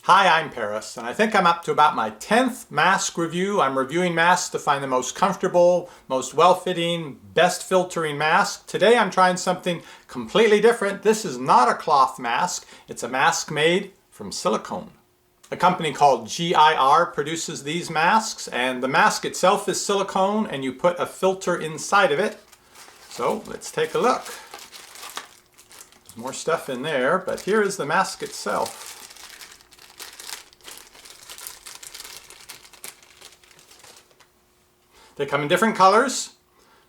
Hi, I'm Paris, and I think I'm up to about my 10th mask review. I'm reviewing masks to find the most comfortable, most well-fitting, best filtering mask. Today I'm trying something completely different. This is not a cloth mask. It's a mask made from silicone. A company called GIR produces these masks, and the mask itself is silicone, and you put a filter inside of it. So let's take a look. There's more stuff in there, but here is the mask itself. They come in different colors.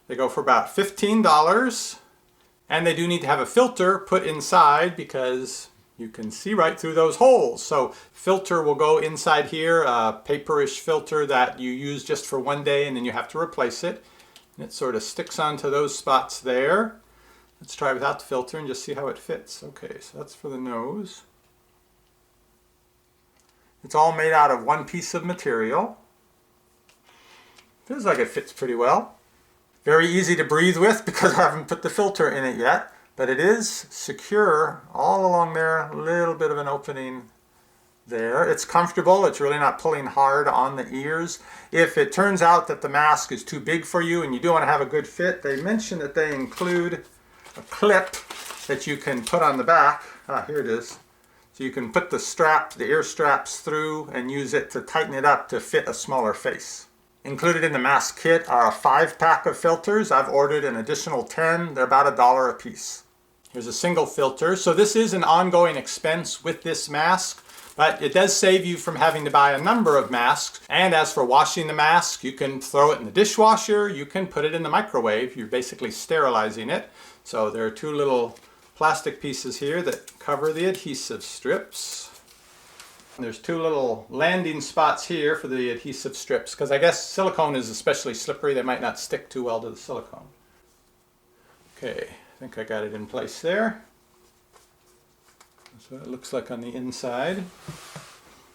They go for about $15. And they do need to have a filter put inside because you can see right through those holes. So filter will go inside here, a paperish filter that you use just for one day and then you have to replace it. And it sort of sticks onto those spots there. Let's try without the filter and just see how it fits. Okay, so that's for the nose. It's all made out of one piece of material. Feels like it fits pretty well. Very easy to breathe with because I haven't put the filter in it yet, but it is secure all along there, a little bit of an opening there. It's comfortable, it's really not pulling hard on the ears. If it turns out that the mask is too big for you and you do want to have a good fit, they mention that they include a clip that you can put on the back. Here it is. So you can put the strap, the ear straps through and use it to tighten it up to fit a smaller face. Included in the mask kit are a 5-pack of filters. I've ordered an additional 10. They're about $1 a piece. Here's a single filter. So this is an ongoing expense with this mask, but it does save you from having to buy a number of masks. And as for washing the mask, you can throw it in the dishwasher. You can put it in the microwave. You're basically sterilizing it. So there are 2 little plastic pieces here that cover the adhesive strips. There's 2 little landing spots here for the adhesive strips because I guess silicone is especially slippery. They might not stick too well to the silicone. Okay, I think I got it in place there. That's what it looks like on the inside.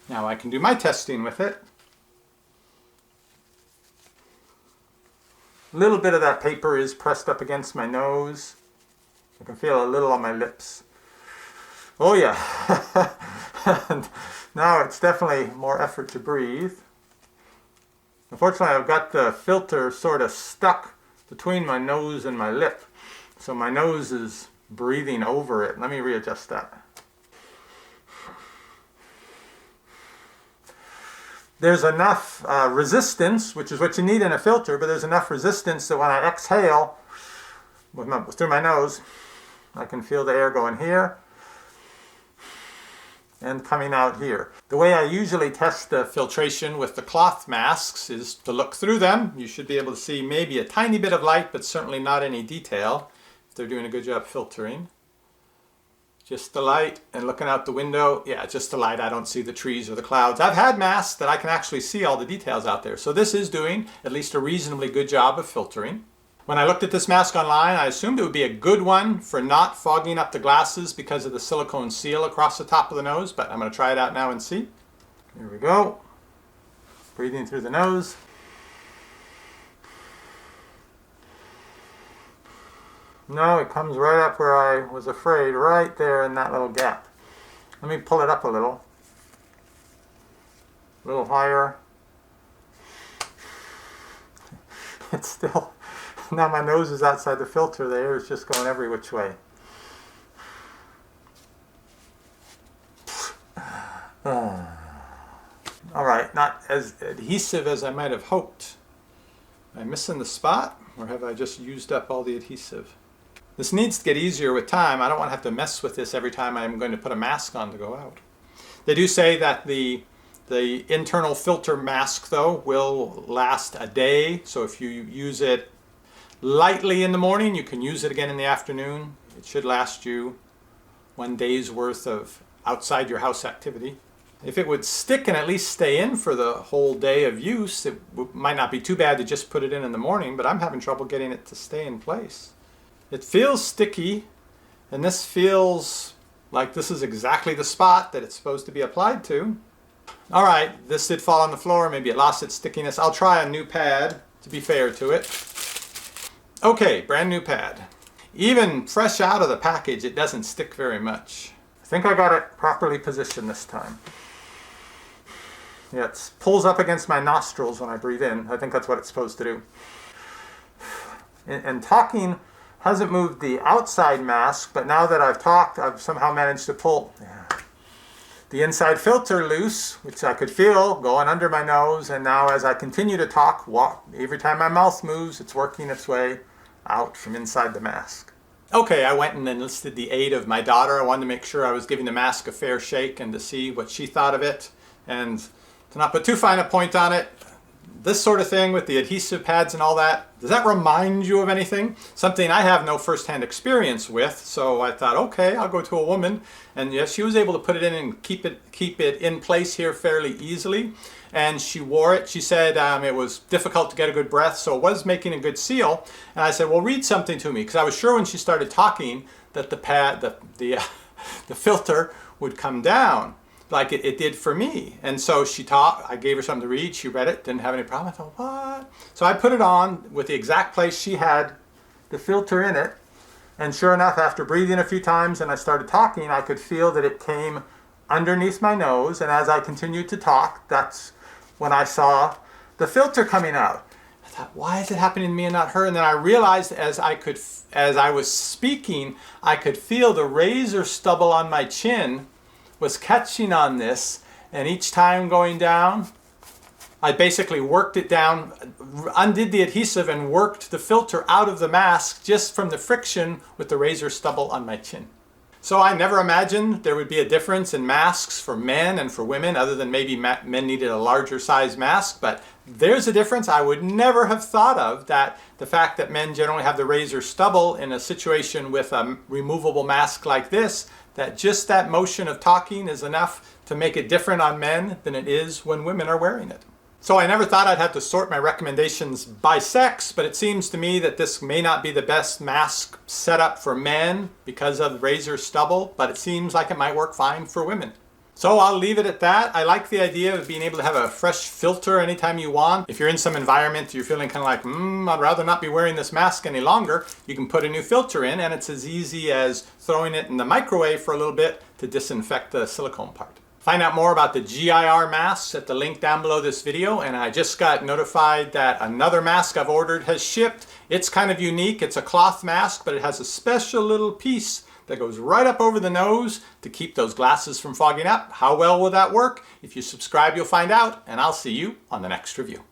Now I can do my testing with it. A little bit of that paper is pressed up against my nose. I can feel a little on my lips. Oh yeah. Now it's definitely more effort to breathe. Unfortunately, I've got the filter sort of stuck between my nose and my lip. So my nose is breathing over it. Let me readjust that. There's enough resistance, which is what you need in a filter, but there's enough resistance that when I exhale through my nose, I can feel the air going here and coming out here. The way I usually test the filtration with the cloth masks is to look through them. You should be able to see maybe a tiny bit of light, but certainly not any detail if they're doing a good job filtering. Just the light and looking out the window. Yeah, just the light. I don't see the trees or the clouds. I've had masks that I can actually see all the details out there. So this is doing at least a reasonably good job of filtering. When I looked at this mask online, I assumed it would be a good one for not fogging up the glasses because of the silicone seal across the top of the nose, but I'm going to try it out now and see. Here we go. Breathing through the nose. No, it comes right up where I was afraid, right there in that little gap. Let me pull it up a little higher. It's still... Now my nose is outside the filter, the air is just going every which way. Alright, not as adhesive as I might have hoped. Am I missing the spot, or have I just used up all the adhesive? This needs to get easier with time. I don't want to have to mess with this every time I'm going to put a mask on to go out. They do say that the internal filter mask, though, will last a day. So if you use it lightly in the morning, you can use it again in the afternoon. It should last you 1 day's worth of outside your house activity. If it would stick and at least stay in for the whole day of use, it might not be too bad to just put it in the morning, but I'm having trouble getting it to stay in place. It feels sticky, and this feels like this is exactly the spot that it's supposed to be applied to. All right, this did fall on the floor. Maybe it lost its stickiness. I'll try a new pad to be fair to it. Okay, brand new pad. Even fresh out of the package, it doesn't stick very much. I think I got it properly positioned this time. Yeah, it pulls up against my nostrils when I breathe in. I think that's what it's supposed to do. And talking hasn't moved the outside mask, but now that I've talked, I've somehow managed to pull the inside filter loose, which I could feel going under my nose. And now as I continue to talk, every time my mouth moves, it's working its way out from inside the mask. Okay, I went and enlisted the aid of my daughter. I wanted to make sure I was giving the mask a fair shake and to see what she thought of it. And to not put too fine a point on it, this sort of thing with the adhesive pads and all that, does that remind you of anything? Something I have no first-hand experience with, so I thought, okay, I'll go to a woman. And yes, she was able to put it in and keep it in place here fairly easily. And she wore it. She said it was difficult to get a good breath, so it was making a good seal. And I said, well, read something to me, because I was sure when she started talking that the filter would come down, like it did for me. And so she talked, I gave her something to read, she read it, didn't have any problem. I thought, what? So I put it on with the exact place she had the filter in it. And sure enough, after breathing a few times and I started talking, I could feel that it came underneath my nose. And as I continued to talk, that's when I saw the filter coming out. I thought, why is it happening to me and not her? And then I realized as I was speaking, I could feel the razor stubble on my chin was catching on this, and each time going down, I basically worked it down, undid the adhesive and worked the filter out of the mask just from the friction with the razor stubble on my chin. So I never imagined there would be a difference in masks for men and for women, other than maybe men needed a larger size mask, but there's a difference. I would never have thought of that. The fact that men generally have the razor stubble in a situation with a removable mask like this, that just that motion of talking is enough to make it different on men than it is when women are wearing it. So I never thought I'd have to sort my recommendations by sex, but it seems to me that this may not be the best mask setup for men because of razor stubble, but it seems like it might work fine for women. So I'll leave it at that. I like the idea of being able to have a fresh filter anytime you want. If you're in some environment, you're feeling kind of like, I'd rather not be wearing this mask any longer, you can put a new filter in, and it's as easy as throwing it in the microwave for a little bit to disinfect the silicone part. Find out more about the GIR masks at the link down below this video, and I just got notified that another mask I've ordered has shipped. It's kind of unique. It's a cloth mask, but it has a special little piece that goes right up over the nose to keep those glasses from fogging up. How well will that work? If you subscribe, you'll find out, and I'll see you on the next review.